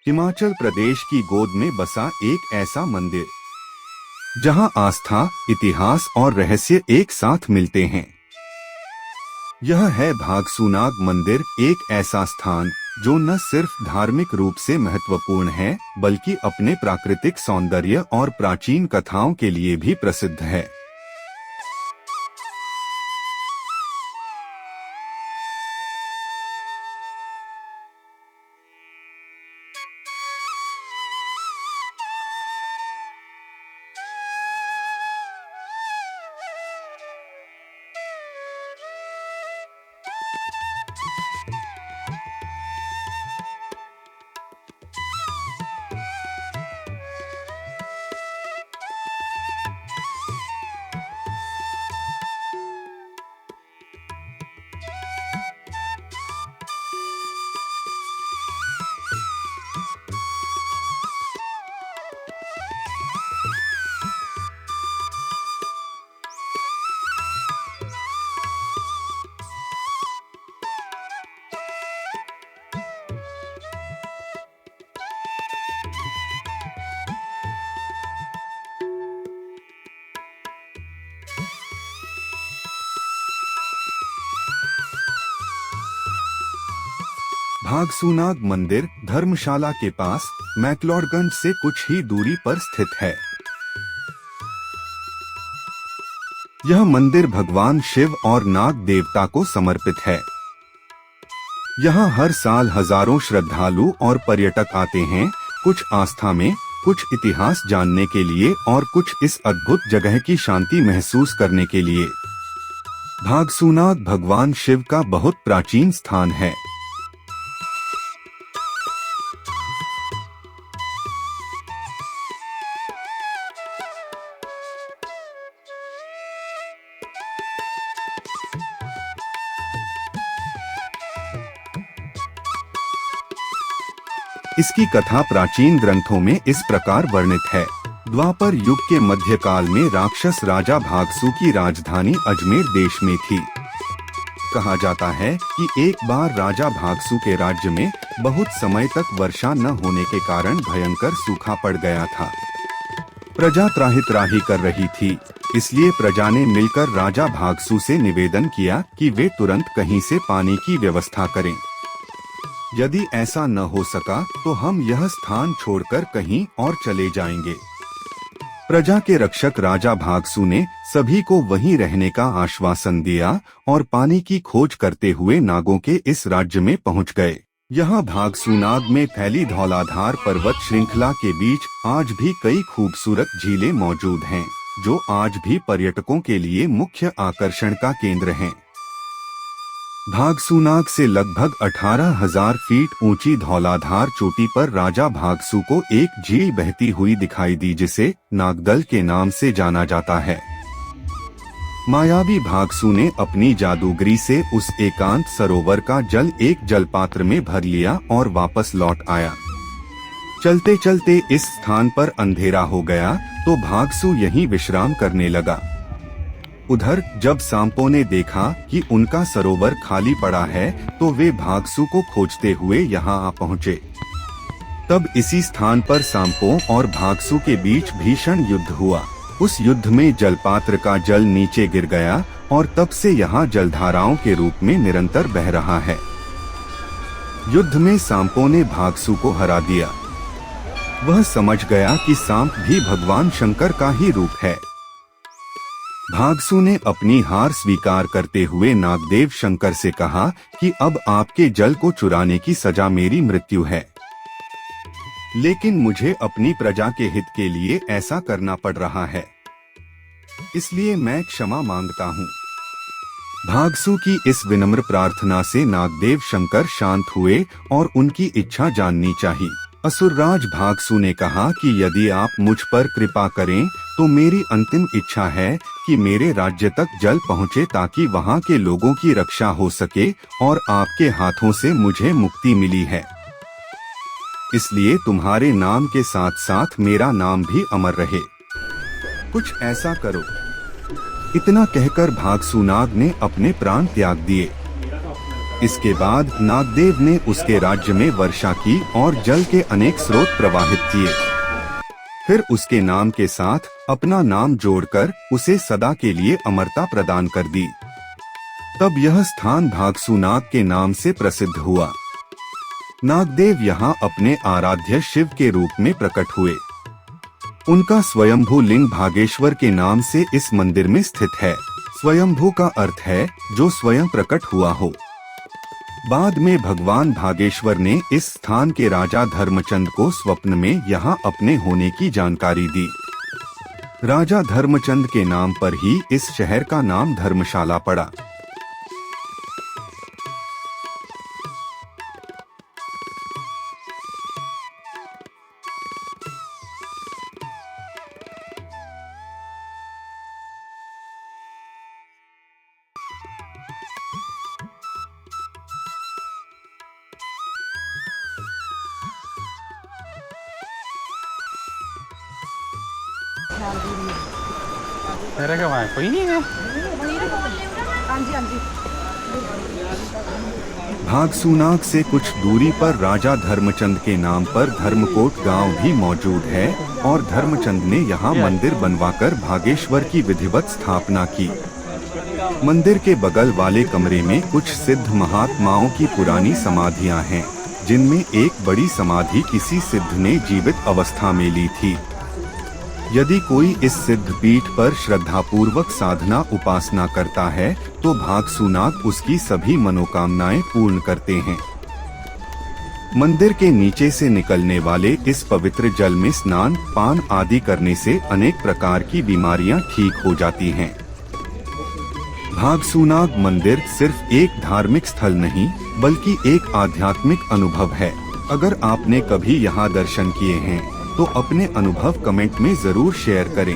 हिमाचल प्रदेश की गोद में बसा एक ऐसा मंदिर जहां आस्था, इतिहास और रहस्य एक साथ मिलते हैं। यह है भागसूनाग मंदिर, एक ऐसा स्थान जो न सिर्फ धार्मिक रूप से महत्वपूर्ण है बल्कि अपने प्राकृतिक सौंदर्य और प्राचीन कथाओं के लिए भी प्रसिद्ध है। भागसूनाग मंदिर धर्मशाला के पास मैक्लोडगंज से कुछ ही दूरी पर स्थित है। यह मंदिर भगवान शिव और नाग देवता को समर्पित है। यहाँ हर साल हजारों श्रद्धालु और पर्यटक आते हैं, कुछ आस्था में, कुछ इतिहास जानने के लिए और कुछ इस अद्भुत जगह की शांति महसूस करने के लिए। भागसूनाग भगवान शिव का बहुत प्राचीन स्थान है। इसकी कथा प्राचीन ग्रंथों में इस प्रकार वर्णित है। द्वापर युग के मध्यकाल में राक्षस राजा भागसू की राजधानी अजमेर देश में थी। कहा जाता है कि एक बार राजा भागसू के राज्य में बहुत समय तक वर्षा न होने के कारण भयंकर सूखा पड़ गया था। प्रजा त्राहि कर रही थी, इसलिए प्रजा ने मिलकर राजा भागसू से निवेदन किया कि वे तुरंत कहीं से पानी की व्यवस्था करें। यदि ऐसा न हो सका तो हम यह स्थान छोड़कर कहीं और चले जाएंगे। प्रजा के रक्षक राजा भागसू ने सभी को वहीं रहने का आश्वासन दिया और पानी की खोज करते हुए नागों के इस राज्य में पहुंच गए। यहाँ भागसूनाग में फैली धौलाधार पर्वत श्रृंखला के बीच आज भी कई खूबसूरत झीलें मौजूद हैं, जो आज भी पर्यटकों के लिए मुख्य आकर्षण का केंद्र हैं। भागसूनाग से लगभग 18,000 फीट ऊंची धौलाधार चोटी पर राजा भागसू को एक झील बहती हुई दिखाई दी, जिसे नागदल के नाम से जाना जाता है। मायावी भागसू ने अपनी जादूगरी से उस एकांत सरोवर का जल एक जलपात्र में भर लिया और वापस लौट आया। चलते चलते इस स्थान पर अंधेरा हो गया तो भागसू यहीं विश्राम करने लगा। उधर जब सांपों ने देखा कि उनका सरोवर खाली पड़ा है तो वे भागसू को खोजते हुए यहाँ आ पहुँचे। तब इसी स्थान पर सांपों और भागसू के बीच भीषण युद्ध हुआ। उस युद्ध में जलपात्र का जल नीचे गिर गया और तब से यहाँ जलधाराओं के रूप में निरंतर बह रहा है। युद्ध में सांपों ने भागसू को हरा दिया। वह समझ गया कि सांप भी भगवान शंकर का ही रूप है। भागसू ने अपनी हार स्वीकार करते हुए नागदेव शंकर से कहा कि अब आपके जल को चुराने की सजा मेरी मृत्यु है, लेकिन मुझे अपनी प्रजा के हित के लिए ऐसा करना पड़ रहा है, इसलिए मैं क्षमा मांगता हूँ। भागसू की इस विनम्र प्रार्थना से नागदेव शंकर शांत हुए और उनकी इच्छा जाननी चाहिए। असुरराज भागसू ने कहा कि यदि आप मुझ पर कृपा करें तो मेरी अंतिम इच्छा है कि मेरे राज्य तक जल पहुँचे ताकि वहाँ के लोगों की रक्षा हो सके और आपके हाथों से मुझे मुक्ति मिली है, इसलिए तुम्हारे नाम के साथ साथ मेरा नाम भी अमर रहे। कुछ ऐसा करो। इतना कहकर भागसूनाग ने अपने प्राण त्याग दिए। इसके बाद नागदेव ने उसके राज्य में वर्षा की और जल के अनेक स्रोत प्रवाहित किए। फिर उसके नाम के साथ अपना नाम जोड़कर उसे सदा के लिए अमरता प्रदान कर दी। तब यह स्थान भागसूनाग के नाम से प्रसिद्ध हुआ। नागदेव यहाँ अपने आराध्य शिव के रूप में प्रकट हुए। उनका स्वयंभू लिंग भागेश्वर के नाम से इस मंदिर में स्थित है। स्वयंभू का अर्थ है जो स्वयं प्रकट हुआ हो। बाद में भगवान भागेश्वर ने इस स्थान के राजा धर्मचंद को स्वप्न में यहाँ अपने होने की जानकारी दी। राजा धर्मचंद के नाम पर ही इस शहर का नाम धर्मशाला पड़ा। तेरे के वहाँ कोई नहीं है। भागसूनाग से कुछ दूरी पर राजा धर्मचंद के नाम पर धर्मकोट गांव भी मौजूद है और धर्मचंद ने यहाँ मंदिर बनवाकर भागेश्वर की विधिवत स्थापना की। मंदिर के बगल वाले कमरे में कुछ सिद्ध महात्माओं की पुरानी समाधियां हैं, जिनमें एक बड़ी समाधि किसी सिद्ध ने जीवित अवस्था में ली थी। यदि कोई इस सिद्ध पीठ पर श्रद्धापूर्वक साधना उपासना करता है तो भागसूनाग उसकी सभी मनोकामनाएं पूर्ण करते हैं। मंदिर के नीचे से निकलने वाले इस पवित्र जल में स्नान पान आदि करने से अनेक प्रकार की बीमारियां ठीक हो जाती हैं। भागसूनाग मंदिर सिर्फ एक धार्मिक स्थल नहीं बल्कि एक आध्यात्मिक अनुभव है। अगर आपने कभी यहाँ दर्शन किए हैं तो अपने अनुभव कमेंट में जरूर शेयर करें।